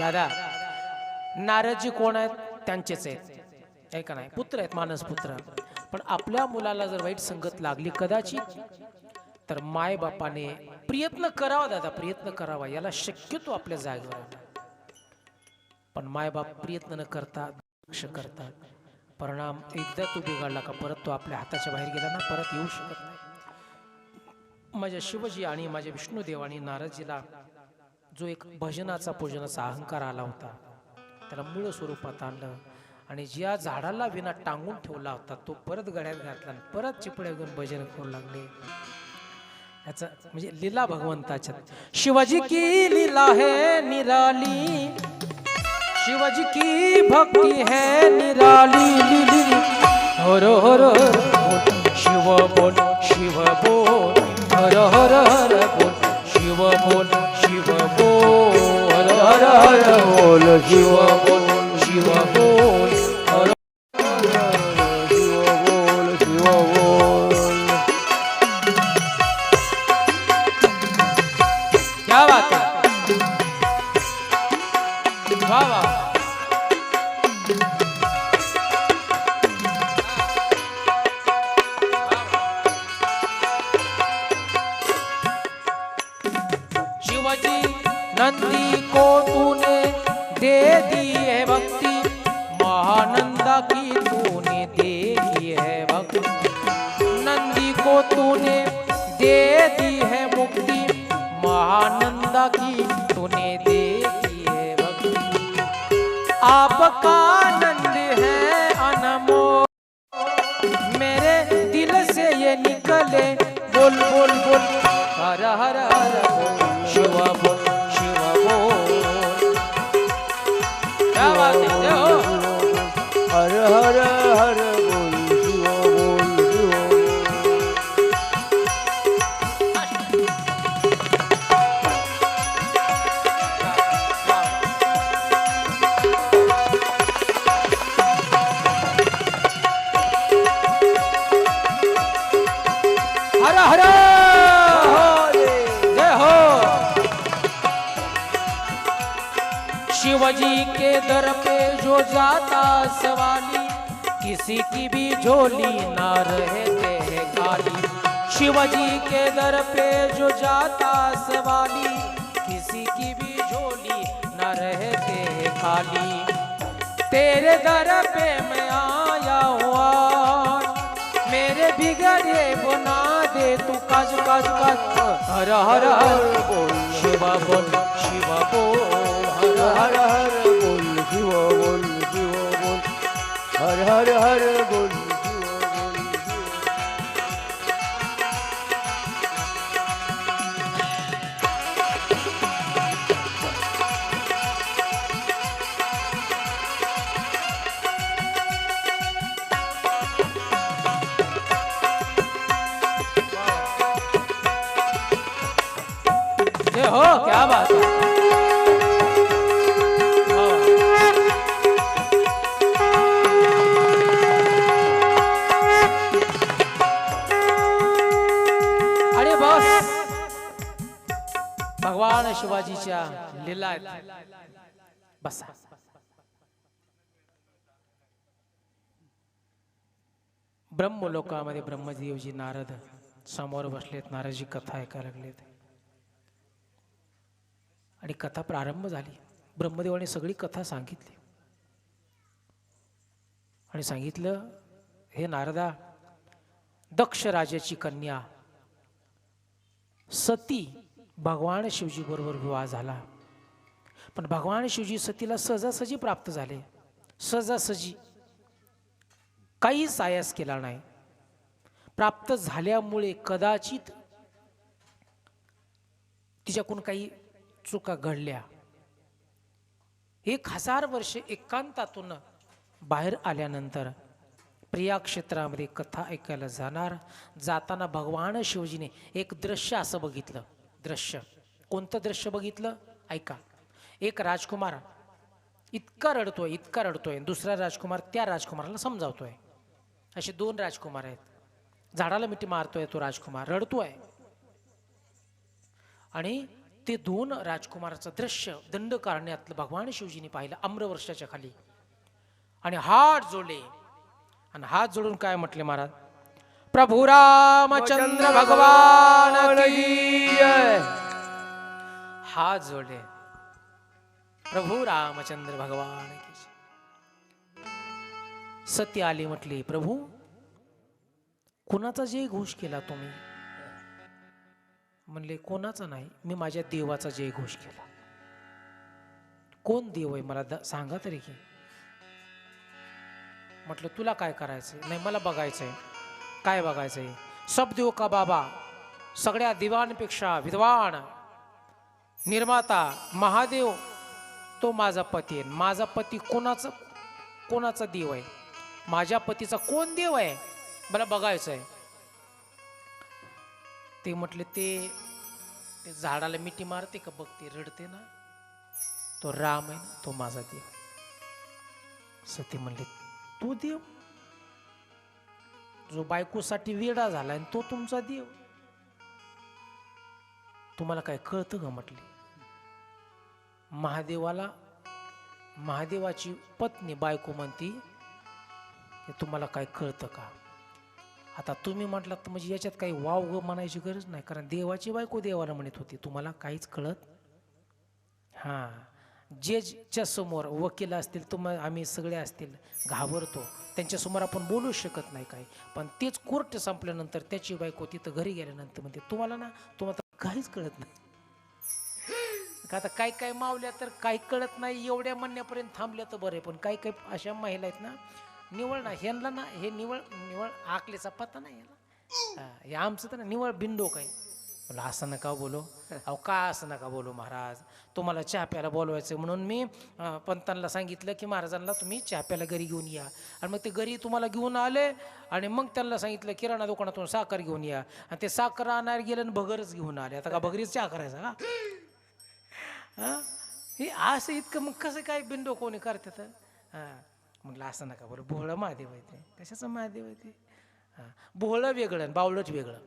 दादा नारदजी कोण आहेत? त्यांचेच आहेत, ऐका नाही, पुत्र आहेत, मानस पुत्र. पण आपल्या मुलाला जर वाईट संगत लागली कदाचित, तर माय बापाने प्रयत्न करावा दादा, प्रयत्न करावा. याला शक्यतो आपल्या जागेवर आणा. पण माय बाप प्रयत्न न करता दुर्लक्ष करतात. परिणाम एकदा तो बिघडला का परत तो आपल्या हाताच्या बाहेर गेला ना, परत येऊ शकत नाही. माझ्या शिवजी आणि माझ्या विष्णुदेव आणि नारदजीला जो एक भजनाचा पूजनाचा अहंकार आला होता, त्याला मूळ स्वरूपात आणलं. आणि ज्या झाडाला विना टांगून ठेवला होता तो परत गळ्यात घातला आणि परत चिपड्या घेऊन भजन करू लागले. याचा म्हणजे लीला भगवंताच्या. शिवाजी की लीला है निराली, शिवाजी की भक्ति है निराली. हर हर शिव बोल, शिव बोल, हर हर हर बोल, शिव बोल, शिव बोल, हर हर हर बोल, शिव बोल, शिव बोल, हर शिव बोल, शिव बोल. क्या बात है, वाह वाह. शिवाजी नंदी को तूने दे दी है भक्ति, महानंदा की तूने देखी है भक्ति. नंदी को तूने दे दी है मुक्ति, महानंदा की तूने देखी है भक्ति. आपका आनंद है अनमोल, मेरे दिल से ये निकले बोल बोल बोल. हर हर हर बोल, शिव बोल, शिव बोल. क्या बात है हो. हर हर हर बोल, शिव बोल, शिव बोल. हर हर शिवजी के दर पे जो जाता सवाली, किसी की भी झोली ना रहते है खाली. शिवजी के दर पे जो जाता सवाली, किसी की भी झोली ना रहते है खाली. तेरे दर पे मैं आया हुआ, मेरे बिगड़े बना दे तू काज काज काज. हर हर हर बोल, शिव बोल, शिव बोल, हर हर हर बोल, शिव बोल, शिव बोल, हर हर हर बोल, शिव बोल. ये हो क्या बात है. भगवान शिवाजीच्या लीला आहेत. बसा. ब्रह्मलोकामध्ये ब्रह्मदेवजी नारद समोर बसलेत. नारदजी कथा ऐकायला लागलेत आणि कथा प्रारंभ झाली. ब्रह्मदेवाने सगळी कथा सांगितली आणि सांगितलं, हे नारदा, दक्ष राजाची कन्या सती भगवान शिवजी बरोबर विवाह झाला. पण भगवान शिवजी सतीला सहजासहजी प्राप्त झाले. सहजासहजी, काही सायास केला नाही. प्राप्त झाल्यामुळे कदाचित तिच्याकडून काही चुका घडल्या. 1000 वर्षे एकांतातून बाहेर आल्यानंतर प्रिया क्षेत्रामध्ये कथा ऐकायला जाताना भगवान शिवजीने एक दृश्य असं बघितलं. दृश्य कोणतं दृश्य बघितलं ऐका. एक राजकुमार इतका रडतोय, दुसरा राजकुमार त्या राजकुमाराला समजावतोय. असे 2 राजकुमार आहेत. झाडाला मिठी मारतोय तो राजकुमार, रडतोय. आणि ते दोन राजकुमाराचं दृश्य दंडकारण्यातलं भगवान शिवजीने पाहिलं आम्रवर्षाच्या खाली, आणि हात जोडले आणि हात जोडून काय म्हटले महाराज, प्रभू रामचंद्र भगवान की जय. हात जोडले, प्रभू रामचंद्र भगवान की जय. सती आली, म्हटली प्रभू कोणाचा जय घोष केला तुम्ही? म्हणले कोणाचा नाही, मी माझ्या देवाचा जय घोष केला. कोण देव आहे मला सांगा तरी की. म्हटलं तुला काय करायचंय? नाही मला बघायचंय. काय बघायचंय? सब देव का बाबा, सगळ्या देवांपेक्षा विद्वान निर्माता महादेव तो माझा पती आहे. माझा पती कोणाचा देव आहे? माझ्या पतीचा कोण देव आहे मला बघायचंय. ते म्हटले ते झाडाला मिठी मारते का बघते, रडते ना, तो राम आहे ना, तो माझा देव. सती म्हणले तो देव जो बायकोसाठी वेडा झालाय तो तुमचा देव? तुम्हाला काय कळतं का? म्हटले महादेवाची पत्नी बायको म्हणती हे तुम्हाला काय कळतं का? आता तुम्ही म्हटलात तर म्हणजे याच्यात काही वाव ग म्हणायची गरज नाही, कारण देवाची बायको देवाला म्हणत होती. तुम्हाला काहीच कळत? हां, जजच्या समोर वकील असतील, आम्ही सगळे असतील, घाबरतो त्यांच्यासमोर आपण बोलू शकत नाही काही, पण तेच कोर्ट संपल्यानंतर त्याची बायको तिथं घरी गेल्यानंतर म्हणते तुम्हाला काहीच कळत नाही. आता काय काय मावल्या तर काही कळत नाही एवढ्या म्हणण्यापर्यंत थांबल्या तर बरे, पण काही काही अशा महिला आहेत ना निवळ ना, ह्यांना ना हे निवळ आकलीचा पत्ता नाही याला. हे आमचं तर ना निवळ बिंडो काय. बोला असं नका बोलू. अहो का असं नका बोलू महाराज, तुम्हाला चहा प्यायला बोलवायचं म्हणून मी पंतांना सांगितलं की महाराजांना तुम्ही चहा प्यायला घरी घेऊन या. आणि मग ते घरी तुम्हाला घेऊन आले आणि मग त्यांना सांगितलं किराणा दुकानातून साखर घेऊन या, आणि ते साखर आणायला गेलं आणि भगरच घेऊन आले. आता का भगरीच चहा करायचा का? हां, हे असं इतकं मग कसं काय बिंडो कोणी करतात? हां, म्हटलं असं नका बरं, भोळं महादेव आहे ते. कशाचं महादेव आहे ते? हां, भोळं वेगळं आणि बावळट वेगळं.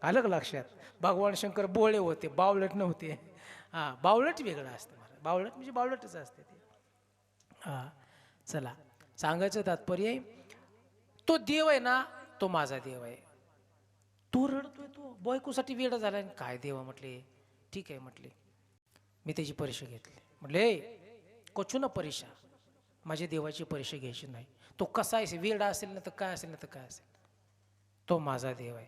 आलं का लक्षात? भगवान शंकर भोळे होते, बावळट नव्हते. हां, बावळट वेगळं असतं मला, बावळट म्हणजे बावळटच असते ते. हां, चला सांगायचं तात्पर्य, तो देव आहे ना तो माझा देव आहे. तू रडतोय, तो बायकोसाठी वेडा झाला काय देवा? म्हटले ठीक आहे, म्हटले मी त्याची परीक्षा घेतली. म्हटले कचू ना परीक्षा, माझ्या देवाची परीक्षा घ्यायची नाही. तो कसा आहे, वेडा असेल ना तर काय असेल ना तर काय असेल, तो माझा देव आहे,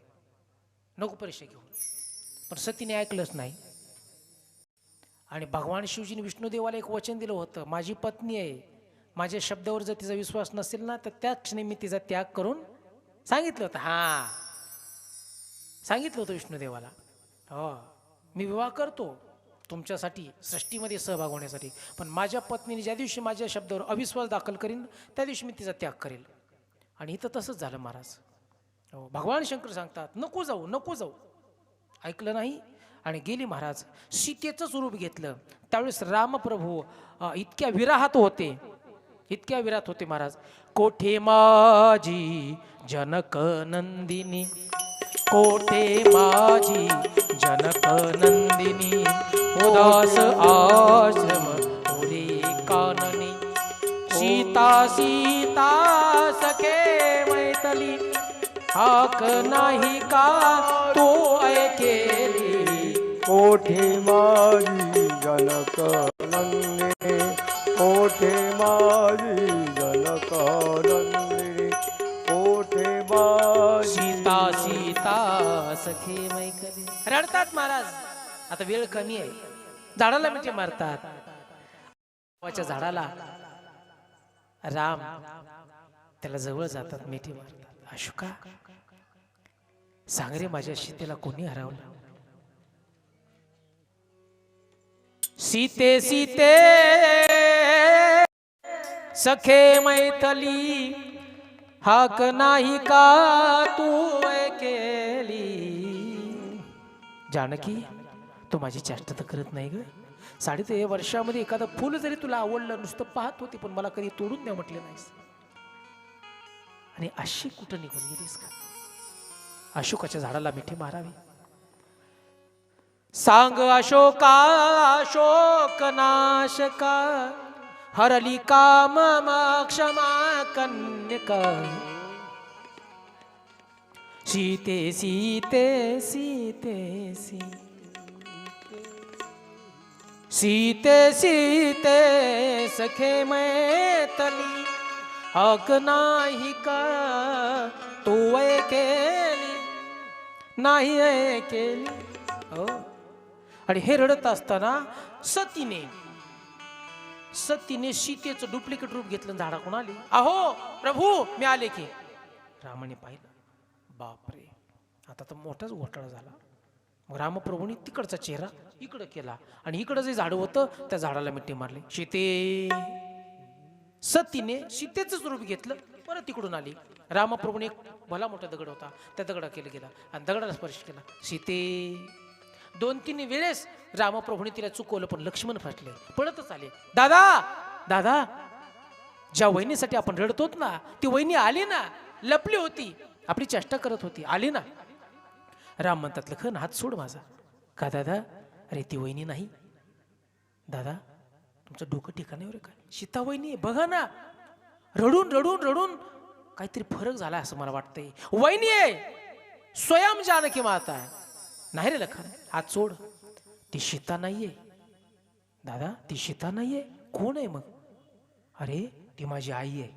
नको परीक्षा घेऊ. पण सतीने ऐकलंच नाही. आणि भगवान शिवजीने विष्णुदेवाला एक वचन दिलं होतं, माझी पत्नी आहे, माझ्या शब्दावर जर तिचा विश्वास नसेल ना तर त्याच क्षणी मी तिचा त्याग करून सांगितलं होतं. हां, सांगितलं होतं विष्णुदेवाला, हो मी विवाह करतो तुमच्यासाठी, सृष्टीमध्ये सहभाग होण्यासाठी, पण माझ्या पत्नीने ज्या दिवशी माझ्या शब्दावर अविश्वास दाखल करीन त्या दिवशी मी तिचा त्याग करेल. आणि इथं तसंच झालं महाराज. हो, भगवान शंकर सांगतात नको जाऊ नको जाऊ, ऐकलं नाही आणि गेली महाराज. सीतेचं स्वरूप घेतलं. त्यावेळेस रामप्रभू इतक्या विराहात होते महाराज. कोठे माझी जनक नंदिनी, कोठे माझी जनक नंदिनी, उदास आश्रम उरे काननी, सीता सीता सखे मैथली, हाक नाही का तो ऐकेली, कोठे माझी जनक नंदिनी, कोठे माझी जनक नंदिनी, कोठे माझी सीता सीता सखे मैथली. रडतात महाराज. आता वेळ कमी आहे, झाडाला मिठी मारतात. झाडाला राम त्याला जवळ जातात, मिठी मारतात. अशोका सांग रे माझ्या सीतेला कोणी हरवलं? सीते सीते सखे मैथली, हाक नाही का तू ऐकेली. जानकी तू माझी चेष्टा तर करत नाही ग. 3.5 वर्षामध्ये एखादं फुल जरी तुला आवडलं, नुसतं पाहत होती पण मला कधी तोडून द्या म्हटले नाहीस, आणि अशी कुठं निघून गेलीस का? अशोकाच्या झाडाला मिठी मारावी. सांग अशोका अशोकनाशका हरली काम क्षमा कन्यका सीते सीते सीते सीते सीते सखे मैतली हक नाही का तू केली नाही केली हो. आणि हे रडत असताना सतीने सीतेचं डुप्लिकेट रूप घेतलं झाडाकडून आली. अहो प्रभू मी आले की. रामाने पाहिलं, बापरे आता तर मोठाच घोटाळा झाला. मग रामप्रभूंनी तिकडचा चेहरा इकडं केला आणि इकडं जे झाड होतं त्या झाडाला मिठी मारली. सतीने सीतेचंच रूप घेतलं, परत तिकडून आली. रामप्रभूने एक भला मोठा दगड होता, त्या दगडा केला गेला आणि दगडाला स्पर्श केला. सीते 2-3 वेळेस रामप्रभूने तिला चुकवलं, पण लक्ष्मण फाटले, पळतच आले. दादा दादा, ज्या वहिनीसाठी आपण रडतोत ना, ती वहिनी आली ना, लपली होती, आपली चेष्टा करत होती, आली ना. राम म्हणतात, लखन हात सोड माझा. का दादा? अरे ती वहिनी नाही दादा, तुमचं डोकं ठिकाणावर काय? सीता वहिनी आहे बघा ना. रडून रडून रडून काहीतरी फरक झाला असं मला वाटतंय. वहिनी आहे, स्वयं जानकी माता आहे. नाही रे लखन, हात सोड. ती सीता नाहीये दादा, ती सीता नाहीये. कोण आहे मग? अरे ती माझी आई आहे,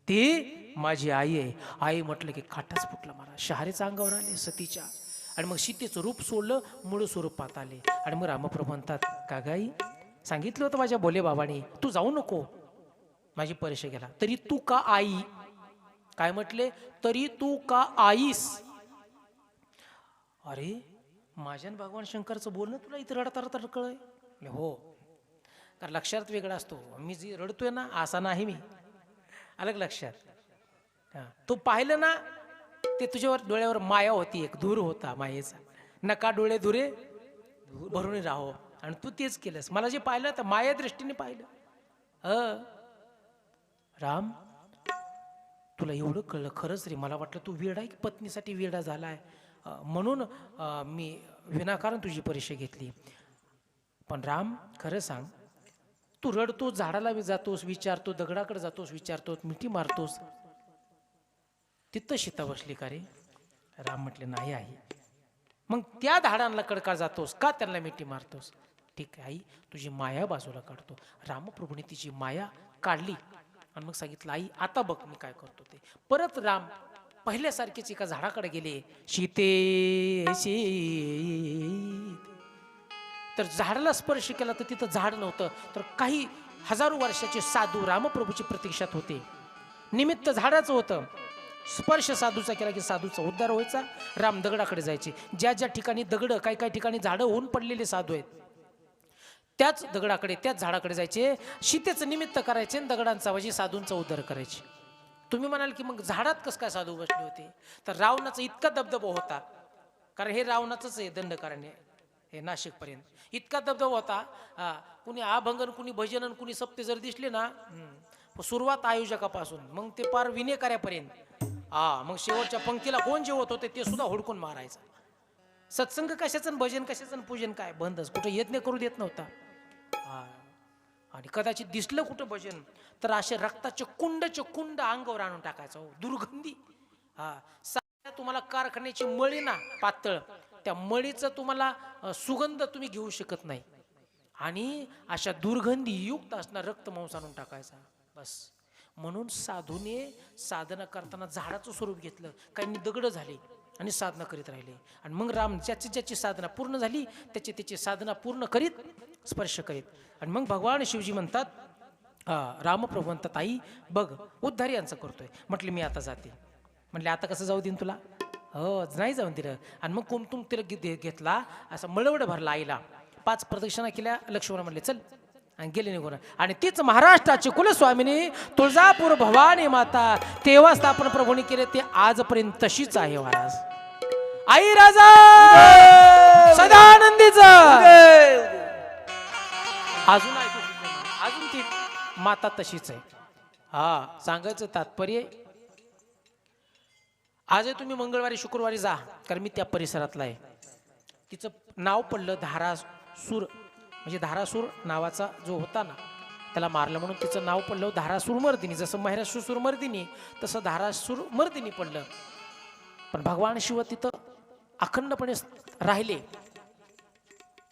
ती माझी आई आहे. आई म्हटलं की काटाच फुटला मला, शहारेच अंगावर आले सतीच्या. आणि मग सीतेचं रूप सोडलं, मूळ स्वरूपात आले. आणि मग रामप्रभू म्हणतात, का गाई सांगितलं होतं माझ्या बोले बाबाने, तू जाऊ नको, माझी परीक्षा गेला. तरी तू का आई? काय म्हटले? तरी तू का आईस? अरे माझ्या भगवान शंकरचं बोलणं तुला इथं रडता रडता कळय? हो, कारण लक्षात वेगळा असतो. मी जी रडतोय ना, असा नाही मी, अलग लक्षात. तू पाहिलं ना, ते तुझ्यावर डोळ्यावर माया होती, एक धूर होता मायेचा. नका डोळे धुरे भरून राहो. आणि तू तेच केलंस. मला जे पाहिलं तर माया दृष्टीने पाहिलं. राम तुला एवढं कळलं खरंच रे. मला वाटलं तू वेडा की पत्नीसाठी वेडा झालाय, म्हणून मी विनाकारण तुझी परीक्षा घेतली. पण राम खरं सांग, तू रडतोस, झाडाला जातोस विचारतो, दगडाकडे जातोस विचारतोस, मिठी मारतोस, तिथं सीता बसली का रे? राम म्हटले नाही आई. मग त्या झाडांना कडका जातोस का, त्यांना मिठी मारतोस? ठीक आहे आई, तुझी माया बाजूला काढतो. रामप्रभूने तिची माया काढली आणि मग सांगितलं, आई आता बघ मी काय करतो ते. परत राम पहिल्यासारखेच एका झाडाकडे गेले. सीते सीते, तर झाडाला स्पर्श केला तर तिथं झाड नव्हतं, तर काही हजारो वर्षाचे साधू रामप्रभूची प्रतीक्षात होते. निमित्त झाडाचं होतं. स्पर्श साधूचा केला की साधूचा उद्धार व्हायचा. राम दगडाकडे जायचे. ज्या ज्या ठिकाणी दगड, काही ठिकाणी झाडं होऊन पडलेले साधू आहेत, त्याच दगडाकडे, त्याच झाडाकडे जायचे. सीतेचं निमित्त करायचे, दगडांचा वाजी साधूंचा उद्धार करायचे. तुम्ही म्हणाल की मग झाडात कसं काय साधू बसले होते? तर रावणाचा इतका दबदबा होता, कारण हे रावणाचंच आहे दंडकारण्य, हे नाशिक पर्यंत इतका दबदबा होता. कुणी अभंगन, कुणी भजन, कुणी सप्ते जर दिसले ना, सुरुवात आयोजकापासून मग ते पार विनेकऱ्यापर्यंत, मग शेवटच्या पंक्तीला कोण जेवत होते ते सुद्धा हुडकून मारायचा. सत्संग कशाचं, भजन कशाचं, पूजन काय बंदच, कुठं यज्ञ करू देत नव्हता. आणि कदाचित दिसलं कुठं भजन तर असे रक्ताचे कुंड अंगावर आणून टाकायचं. दुर्गंधी. तुम्हाला कारखान्याची मळी ना पातळ, त्या मळीचं तुम्हाला सुगंध तुम्ही घेऊ शकत नाही. आणि अशा दुर्गंधी युक्त असणार रक्त मांस आणून टाकायचा बस. म्हणून साधूने साधना करताना झाडाचं स्वरूप घेतलं. काहींनी दगड झाले आणि साधना करीत राहिले. आणि मग राम ज्याची साधना पूर्ण झाली त्याची साधना पूर्ण करीत, स्पर्श करीत. आणि मग भगवान शिवजी म्हणतात, रामप्रभू म्हणतात, आई बघ उद्धार यांचं करतोय. म्हटले मी आता जाते. म्हटले आता कसं जाऊ देईन तुला? हो नाही जाऊन दिलं. आणि मग कुमकुम तिला घेतला, असा मळवड भरला आईला. 5 प्रदक्षिणा केल्या. लक्ष्मण म्हणले चल, आणि गेले निघून. आणि तीच महाराष्ट्राची कुलस्वामिनी तुळजापूर भवानी माता तेव्हा स्थापन प्रभूंनी केले, ते आजपर्यंत तशीच आहे महाराज. आई राजा सदानंदीच अजून ऐकू, अजून ती माता तशीच आहे. सांगायचं तात्पर्य, आज तुम्ही मंगळवारी शुक्रवारी जा, कारण मी त्या परिसरातला आहे. तिचं नाव पडलं धारासूर, म्हणजे धारासूर नावाचा जो होता ना त्याला मारलं म्हणून तिचं नाव पडलं धारासूर मर्दिनी. जसं महिषासूर मर्दिनी तसं धारासूर मर्दिनी पडलं. पण भगवान शिव तिथं अखंडपणे राहिले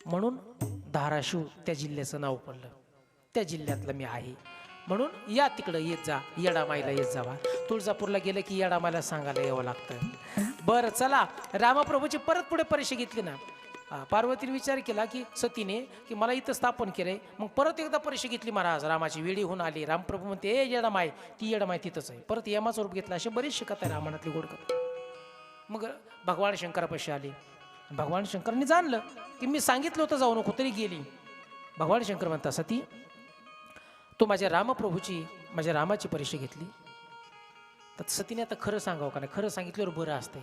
म्हणून धाराशिव त्या जिल्ह्याचं नाव पडलं. त्या जिल्ह्यातलं मी आहे म्हणून या तिकडं येत जा, येडामाईला येत जावा. तुळजापूरला गेलं की येडामाईला सांगायला यावं लागतं. बरं चला, रामप्रभूची परत पुढे परीक्षा घेतली ना. पार्वतीने विचार केला की सतीने की मला इथं स्थापन केलंय, मग परत एकदा परीक्षा घेतली महाराज. रामाची वेळी होऊन आली. रामप्रभू म्हणते ए येडामाई, ती येडामाई तिथंच आहे. परत यमाचं रूप घेतला. असे बरेच शिकत आहे रामायणातली गोडकत. मग भगवान शंकरापाशी आली. भगवान शंकरांनी जाणलं की मी सांगितलं होतं जाऊ नको तरी गेली. भगवान शंकर म्हणता सती तू माझ्या रामप्रभूची माझ्या रामाची परीक्षा घेतली तर सतीने आता खरं सांगावं का नाही. खरं सांगितल्यावर बरं असतंय.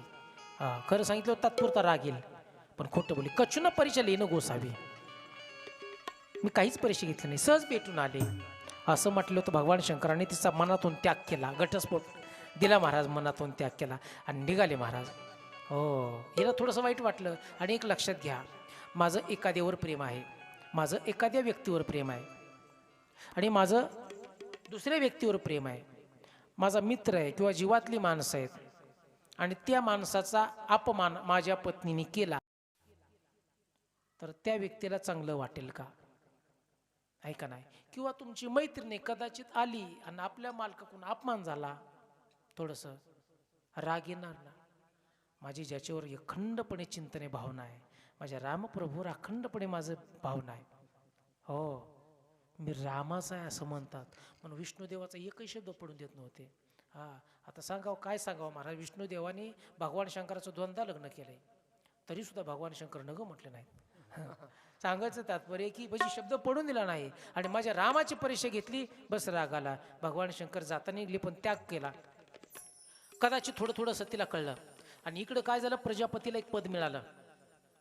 खरं सांगितल्यावर तात्पुरता राग येईल, पण खोटं बोलली. कचून परीक्षा लेणं गोसावी, मी काहीच परीक्षा घेतली नाही, सहज भेटून आले असं म्हटलं होतं. भगवान शंकरांनी तिचा मनातून त्याग केला. घटस्फोट दिला महाराज, मनातून त्याग केला आणि निघाले महाराज. हो, हिला थोडंसं वाईट वाटलं. आणि एक लक्षात घ्या, माझं एखाद्यावर प्रेम आहे, माझं एखाद्या व्यक्तीवर प्रेम आहे आणि माझं दुसऱ्या व्यक्तीवर प्रेम आहे. माझा मित्र आहे किंवा जीवातली माणसं आहेत आणि त्या माणसाचा अपमान माझ्या पत्नीने केला तर त्या व्यक्तीला चांगलं वाटेल का? ऐका नाही. किंवा तुमची मैत्रिणी कदाचित आली आणि आपल्या मालकाकडून अपमान झाला, थोडंसं राग येणार ना. माझी ज्याच्यावर अखंडपणे चिंतने भावना आहे, माझ्या रामप्रभूवर अखंडपणे माझं भावना आहे. हो, मी रामाचा आहे असं म्हणतात, म्हणून विष्णुदेवाचा एकही शब्द पडून देत नव्हते. आता सांगावं काय सांगावं महाराज. विष्णुदेवाने भगवान शंकराचं दोनदा लग्न केलंय तरी सुद्धा भगवान शंकर नग म्हटले नाहीत. सांगायचं तात्पर्य की म्हणजे शब्द पडून दिला नाही. आणि माझ्या रामाची परीक्षा घेतली, बस राग आला. भगवान शंकर जाता निघले पण त्याग केला. कदाचित थोडं थोडं सतीला कळलं. आणि इकडं काय झालं, प्रजापतीला एक पद मिळालं.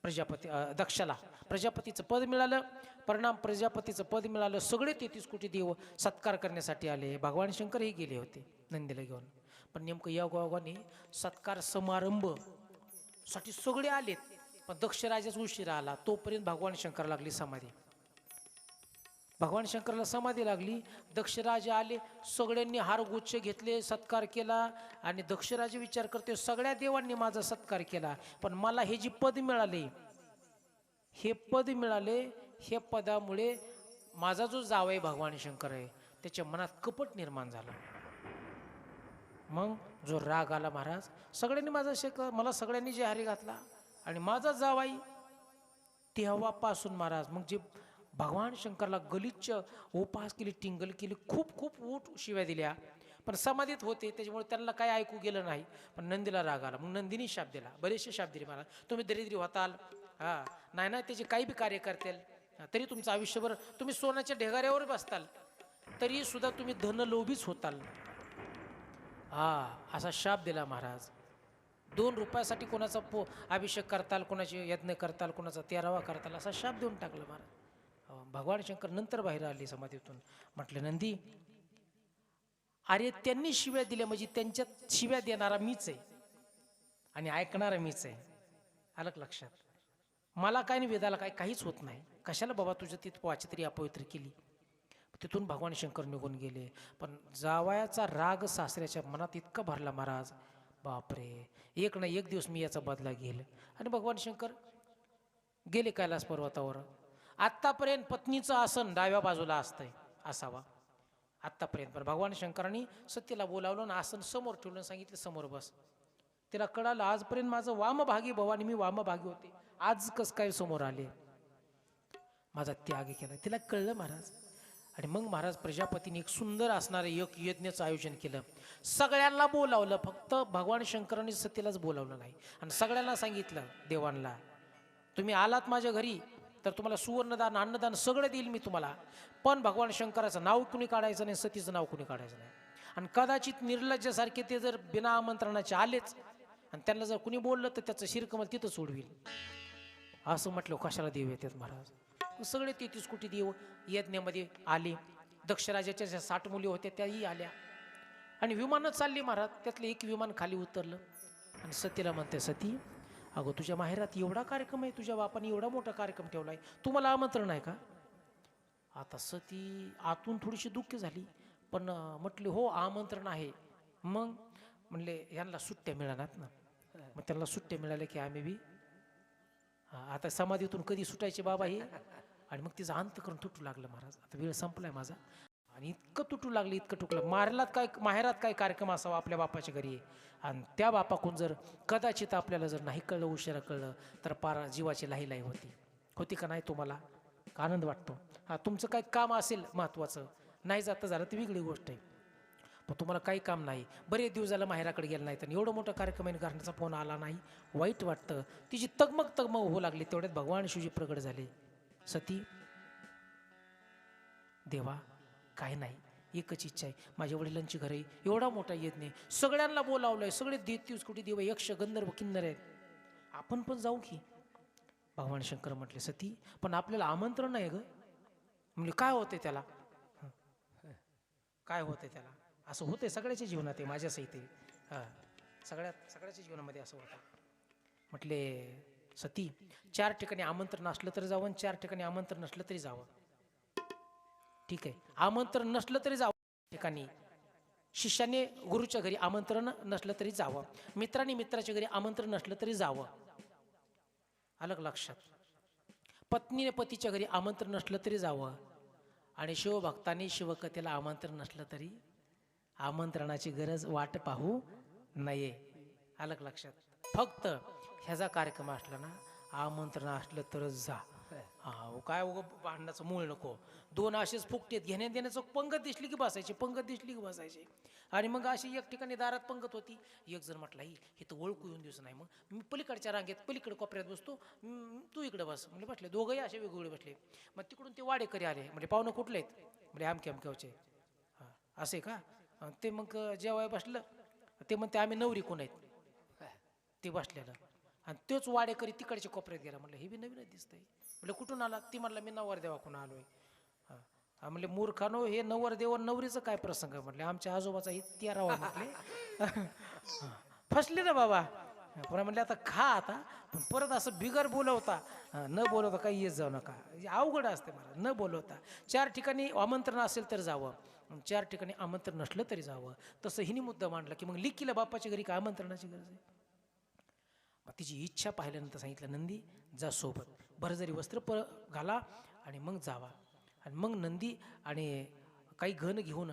प्रजापती दक्षाला प्रजापतीचं पद मिळालं. परिणाम प्रजापतीचं पद मिळालं. सगळे 33 कोटी देव सत्कार करण्यासाठी आले. भगवान शंकरही गेले होते नंदीला घेऊन. पण नेमकं योगायोगाने सत्कार समारंभ साठी सगळे आलेत, पण दक्ष राजाच उशिरा आला. तोपर्यंत भगवान शंकर लागली समाधी. भगवान शंकरला समाधी लागली. दक्षराजे आले, सगळ्यांनी हारगुच्छ घेतले, सत्कार केला. आणि दक्षराजे विचार करते सगळ्या देवांनी माझा सत्कार केला, पण मला हे जी पद मिळाले, हे पद मिळाले, हे पदामुळे माझा जो जावई भगवान शंकर आहे त्याच्या मनात कपट निर्माण झालं. मग जो राग आला महाराज, सगळ्यांनी माझा मला सगळ्यांनी जे हारी घातला आणि माझा जावाई, तेव्हापासून महाराज मग जे भगवान शंकरला गलिच्छ उपास केली, टिंगल केली, खूप खूप ऊट शिव्या दिल्या, पण समाधीत होते त्याच्यामुळे त्यांना काही ऐकू गेलं नाही. पण नंदीला राग आला. मग नंदीने शाप दिला, बरेचसे शाप दिले महाराज. तुम्ही दरिद्री होताल, नाही नाही त्याचे काही बी कार्य करतील तरी तुमचं आयुष्यभर तुम्ही सोन्याच्या ढेगाऱ्यावर बसताल तरी सुद्धा तुम्ही धनलोभीच होताल. असा शाप दिला महाराज. 2 रुपयासाठी कोणाचा अभिषेक करताल, कोणाचे यज्ञ करताल, कोणाचा 13वा करताल, असा शाप देऊन टाकला महाराज. भगवान शंकर नंतर बाहेर आले समाधीतून. म्हटले नंदी, अरे त्यांनी शिव्या दिल्या म्हणजे त्यांच्यात शिव्या देणारा मीच आहे आणि ऐकणारा मीच आहे. आलं लक्षात? मला काय नाही, वेदाला काय काहीच होत नाही. कशाला बाबा तुझं तिथं वाचित्री अपवित्र केली. तिथून भगवान शंकर निघून गेले. पण जावयाचा राग सासऱ्याच्या मनात इतका भरला महाराज, बापरे, एक ना एक दिवस मी याचा बदला घेईल. आणि भगवान शंकर गेले कैलास पर्वतावर. आत्तापर्यंत पत्नीचं आसन डाव्या बाजूला असतंय असावा आत्तापर्यंत, पण भगवान शंकरांनी सतीला बोलावलं आणि आसन समोर ठेवलं, सांगितलं समोर बस. तिला कळालं आजपर्यंत माझं वामभागी भवानी, मी वामभागी होते, आज कस काय समोर आले, माझा त्याग केला. तिला कळलं महाराज. आणि मग महाराज प्रजापतीने एक सुंदर असणारं एक यज्ञाचं आयोजन केलं. सगळ्यांना बोलावलं, फक्त भगवान शंकरांनी सतीलाच बोलावलं नाही. आणि सगळ्यांना सांगितलं देवांना, तुम्ही आलात माझ्या घरी तर तुम्हाला सुवर्णदान, अन्नदान सगळं देईल मी तुम्हाला, पण भगवान शंकराचं नाव कुणी काढायचं नाही, सतीचं नाव कुणी काढायचं नाही. आणि कदाचित निर्लज्जासारखे ते जर बिना आमंत्रणाचे आलेच आणि त्यांना जर कुणी बोललं तर त्याचं शिरकमल तिथं सोडविल. असं म्हटलं कशाला देव येतात महाराज. सगळे 33 कोटी देव यज्ञामध्ये आले. दक्षराजाच्या ज्या 60 मुली होत्या त्याही आल्या आणि विमानं चालली महाराज. त्यातलं एक विमान खाली उतरलं आणि सतीला म्हणते, सती अगं तुझ्या माहेरात एवढा कार्यक्रम आहे, तुझ्या बापाने एवढा मोठा कार्यक्रम ठेवलाय, तुम्हाला आमंत्रण आहे का? आता सती आतून थोडीशी दुःखी झाली, पण म्हटले हो आमंत्रण आहे. मग म्हणले यांना सुट्ट्या मिळणार ना, मग त्यांना सुट्ट्या मिळाल्या की आम्ही बी आता समाधीतून कधी सुटायचे बाबा हे. आणि मग तिचं अंत करून तुटू लागलं महाराज, आता वेळ संपलाय माझा. आणि इतकं तुटू लागलं, इतकं तुटलं, मारलात काय माहेरात काय कार्यक्रम असावा आपल्या बापाच्या घरी, आणि त्या बापाकडून जर कदाचित आपल्याला जर नाही कळलं, उशिरा कळलं, तर पार जीवाची लाही होती. होती का नाही? तुम्हाला आनंद वाटतो? हा, तुमचं काही काम असेल महत्वाचं, नाही जाता झालं तर वेगळी गोष्ट आहे, पण तुम्हाला काही काम नाही, बरेच दिवस झालं माहेराकडे गेलं नाही, तर एवढं मोठं कार्यक्रम आहे, घरण्याचा फोन आला नाही, वाईट वाटतं. तिची तगमग होऊ लागली. तेवढ्यात भगवान शिवजी प्रगट झाले. सती, देवा काय नाही, एकच इच्छा आहे, माझ्या वडिलांची घर आहे, एवढा मोठा यज्ञ, सगळ्यांना बोलावलंय, सगळे देतीस कुठे देव, यक्ष गंधर्व किन्नर आहेत, आपण पण जाऊ की? भगवान शंकर म्हटले, सती पण आपल्याला आमंत्रण आहे ग. म्हणजे काय होते त्याला? काय होते त्याला? असं होते सगळ्याच्या जीवनात आहे, माझ्या सहित हा, सगळ्याच्या जीवनामध्ये असं होतं. म्हटले सती, 4 ठिकाणी आमंत्रण असलं तर जावं आणि 4 ठिकाणी आमंत्रण नसलं तरी जावं. ठीक आहे, आमंत्रण नसलं तरी जावं ठिकाणी, शिष्याने गुरुच्या घरी आमंत्रण नसलं तरी जावं, मित्रांनी मित्राच्या घरी आमंत्रण नसलं तरी जावं. अलग लक्षात. पत्नीने पतीच्या घरी आमंत्रण नसलं तरी जावं, आणि शिवभक्तांनी शिवकथेला आमंत्रण नसलं तरी आमंत्रणाची गरज वाट पाहू नये. अलग लक्षात. फक्त ह्याचा कार्यक्रम असला ना, आमंत्रण असलं तरच जा. हा, काय भांडणाचं मूळ नको. 2 असेच फुकटेत, घेण्या देण्याचं पंगत दिसली की बसायची, पंगत दिसली की बसायची. आणि मग अशी एक ठिकाणी दारात पंगत होती, एक जण म्हटला ही तर ओळखू येऊन दिवस नाही, मग मी पलीकडच्या रांगेत पलीकडे कोपऱ्यात बसतो, तू इकडे बस. म्हणजे बसले दोघंही असे वेगवेगळे बसले. मग तिकडून ते वाडेकरी आले, म्हणजे पाहुणं कुठले आहेत? म्हणजे आमक्यावचे. हां, असे का? ते मग जेव्हा बसलं ते म्हणते आम्ही नवरी कोण आहेत ते बसलेलं, आणि तोच वाडेकरी तिकडच्या कोपऱ्यात गेला. म्हटलं हे बी नवीनच दिसतंय. म्हटलं कुठून आला? ती म्हणला मी नवरदेवाकडून आलोय. हां, म्हणले मूर्खानो, हे नवरदेव नवरीचं काय प्रसंग? म्हटले आमच्या आजोबाचा हे 13वा. म्हटले फसले ना बाबा. पुन्हा म्हणले आता खा आता, पण परत असं बिगर बोलवता, न बोलवता काही येत जाऊ नका, अवघड असते मला. न बोलवता 4 ठिकाणी आमंत्रण असेल तर जावं, 4 ठिकाणी आमंत्रण नसलं तरी जावं. तसं हिने मुद्दा मांडला की मग लिकीला बापाच्या घरी काय आमंत्रणाची गरज आहे? मग तिची इच्छा पाहिल्यानंतर सांगितलं, नंदी जा सोबत, भरजरी वस्त्र घाला आणि मग जावा. आणि मग नंदी आणि काही घन घेऊन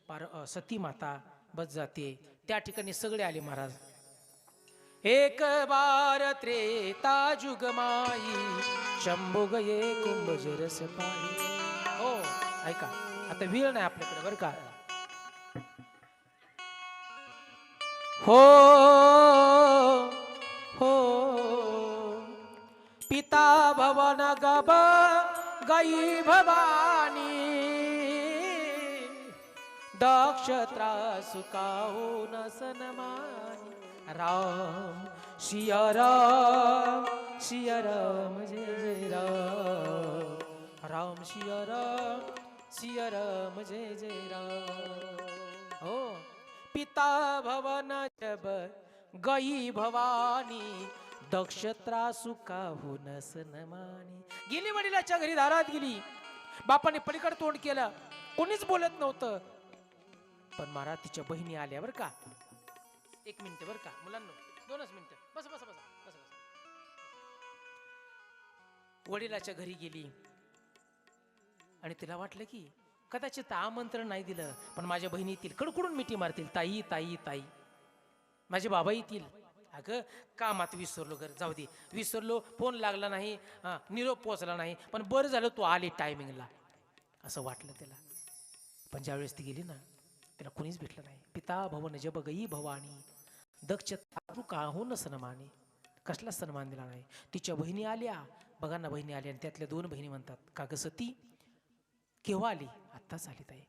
पार सती माता बस जाते. त्या ठिकाणी सगळे आले महाराज. एक बार त्रेता जुग माई, शंभू गये कुंभज रस पाई. हो, ऐका, आता वेळ नाही आपल्याकडे बरं का. हो हो, पिता भवन गब गई भवानी, दक्ष त्रासुकाहून सनमानी. राम सिया राम, सिया राम जय जय राम, राम सिया राम जय जय राम. हो, पिता भवन जब गई भवानी, दक्ष त्रासुकाहून सनमानी. गेली वडिलाच्या घरी, दारात गेली, बापाने पलीकडे तोंड केलं, कोणीच बोलत नव्हतं. पण महाराज तिच्या बहिणी आल्या बरं का. 1 मिनिट बरं का मुलांना, 2च मिनिटं. बस बस बस बस बस. वडिलाच्या घरी गेली आणि तिला वाटलं की कदाचित आमंत्रण नाही दिलं, पण माझ्या बहिणी येतील, कडकडून मिठी मारतील, ताई ताई ताई, माझे बाबा येतील. अगं कामात विसरलो, घर जाऊ दे, विसरलो, फोन लागला नाही, निरोप पोचला नाही, पण बरं झालं तू आली टायमिंगला, असं वाटलं त्याला. पण ज्यावेळेस ती गेली ना, तिला कोणीच भेटलं नाही. पिता भवन जब गई भवानी, दक्ष त्रासुकाहून सन्मानी. कसला सन्मान दिला नाही. तिच्या बहिणी आल्या, बघा ना, बहिणी आल्या, आणि त्यातल्या 2 बहिणी म्हणतात, का ग सती केव्हा आली? आत्ताच आली ताई.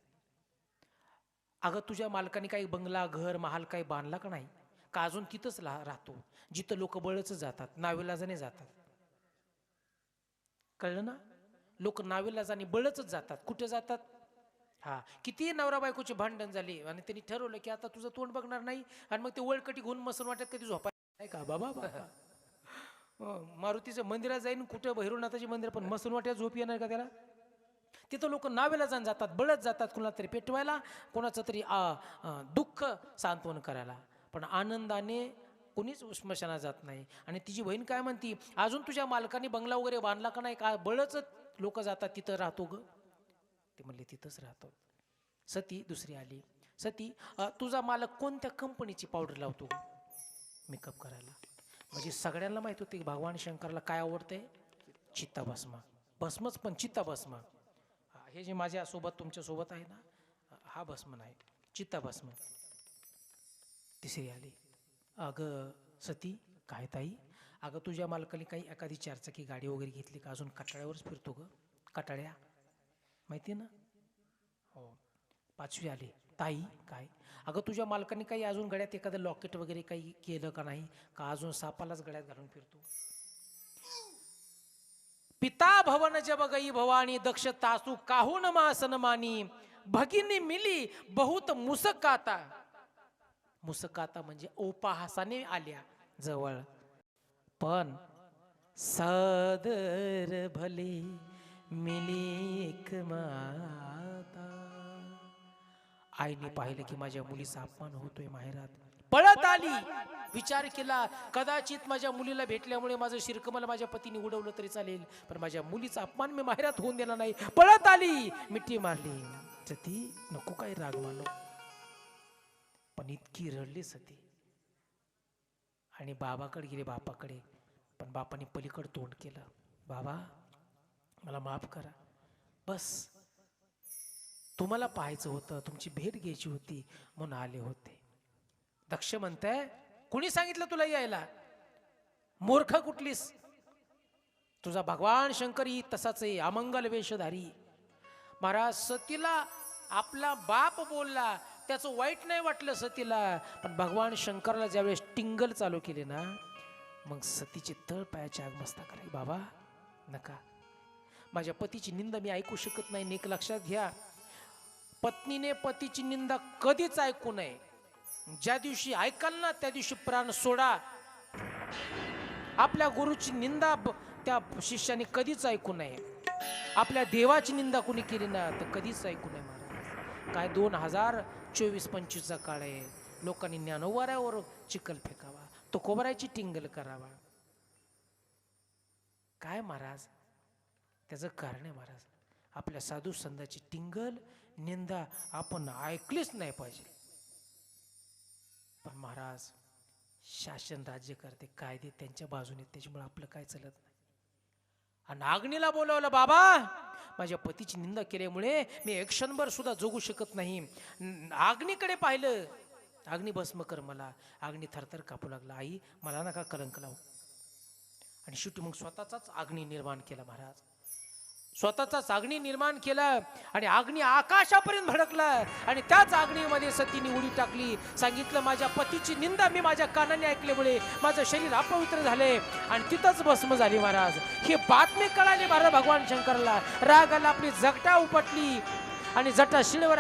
अगं तुझ्या मालकाने काही बंगला घर महाल काही बांधला का नाही? का अजून तिथंच राहतो जिथं लोक बळच जातात, नाविलाजाने जातात. कळलं ना? लोक नाविलाजाने बळच जातात. कुठे जातात? हा, किती नवरा बायकोची भांडण झाली आणि त्यांनी ठरवलं की आता तुझं तोंड बघणार नाही, आणि मग ते वळकटी घेऊन मसन वाटत कधी झोपाय का बाबा बाबा. मारुतीचं मंदिरात जाईन, कुठं भैरवनाथाचे मंदिर, पण मसनवाट्या झोप येणार का त्याला? तिथं लोक नावेला जातात, बळत जातात, कुणाला तरी पेटवायला, कोणाचं तरी दुःख सांत्वन करायला, पण आनंदाने कोणीच स्मशानात जात नाही. आणि तिची बहीण काय म्हणती, अजून तुझ्या मालकाने बंगला वगैरे बांधला का नाही, का बळच लोक जातात तिथं राहतो ग? ते म्हणले तिथंच राहतो. सती दुसरी आली, सती तुझा मालक कोणत्या कंपनीची पावडर लावतो मेकअप करायला? म्हणजे सगळ्यांना माहित होते की भगवान शंकरला काय आवडतंय, चित्ताभस्म, भस्मच, पण चित्ताभस्म. हे जे माझ्या सोबत तुमच्या सोबत आहे ना, हा भस्म नाही, चित्ताभस्म. तिसरी आली, अगं सती, काय ताई, अगं तुझ्या मालकाने काही एखादी चारचाकी गाडी वगैरे घेतली का? अजून कटाळ्यावरच फिरतो ग, कटाळ्या, माहिती ना? हो. पाचवी आली, ताई काय, अगं तुझ्या मालकाने काही अजून गळ्यात एखादं लॉकेट वगैरे काही केलं का नाही, का अजून सापालाच गळ्यात घालून फिरतो? पिता भवन जब गई भवानी, दक्ष तासू काहून मासन मानी, भगिनी मिली बहुत मुसकाता. मुसकाता म्हणजे उपहासाने आल्या जवळ, पण सदर भले मिली एक माता. आईने पाहिलं की माझ्या मुलीचा अपमान होतोय माहेरात, पळत आली. विचार केला, कदाचित माझ्या मुलीला भेटल्यामुळे माझं शिरकमल माझ्या पतीने उडवलं तरी चालेल, पण माझ्या मुलीचा अपमान मी माहेरात होऊन देणार नाही. पळत आली, मिठी मारली. सती नको काय राग मानो, पण इतकी रडली सती. आणि बाबाकडे गेले, बापाकडे, पण बापाने पलीकडे तोंड केलं, बाबा मला माफ करा, बस तुम्हाला पाहायचं होतं, तुमची भेट घ्यायची होती म्हणून आले होते. दक्ष म्हणताय, कुणी सांगितलं तुला यायला? मूर्ख कुठलीस, तुझा भगवान शंकर ही तसाच आहे, अमंगल वेशधारी. महाराज सतीला आपला बाप बोलला, त्याचं वाईट नाही वाटलं सतीला, पण भगवान शंकरला ज्यावेळेस टिंगल चालू केले ना, मग सतीचे तळ पायाची आग मस्ता करायची. बाबा नका, माझ्या पतीची निंदा मी ऐकू शकत नाही. एक लक्षात घ्या, पत्नीने पतीची निंदा कधीच ऐकू नये. ज्या दिवशी ऐकाल ना त्या दिवशी प्राण सोडा. आपल्या गुरुची निंदा त्या शिष्याने कधीच ऐकू नये. आपल्या देवाची निंदा कोणी केली ना तर कधीच ऐकू नये. महाराज काय 2024-25चा काळ आहे, लोकांनी ज्ञानोबाऱ्यावर चिखल फेकावा, तो कोबरायची टिंगल करावा. काय महाराज, त्याचं कारण आहे महाराज, आपल्या साधू संतांची टिंगल निंदा आपण ऐकलीच नाही पाहिजे. पण महाराज शासन राज्य करते, कायदे त्यांच्या बाजूने, त्याच्यामुळे आपलं काय चालत नाही. आणि अग्नीला बोलवलं, बाबा माझ्या पतीची निंदा केल्यामुळे मी एक क्षणभर सुद्धा जगू शकत नाही. अग्नीकडे पाहिलं, अग्नी भस्म कर मला. अग्नी थरथर कापू लागला, आई मला नका कलंक लावू. आणि शेवटी मग स्वतःचाच अग्नी निर्माण केला महाराज, स्वतःचाच अग्नी निर्माण केला. आणि अग्नी आकाशापर्यंत भडकला. आणि त्याच अग्नीमध्ये सतीने उडी टाकली. सांगितलं, माझ्या पतीची निंदा मी माझ्या कानाने ऐकल्यामुळे माझं शरीर अपवित्र झाले, आणि तिथंच भस्म झाली. महाराज ही बातमी कळाली महाराज भगवान शंकरला. राग आला, आपली जगटा उपटली आणि जटा शिळवर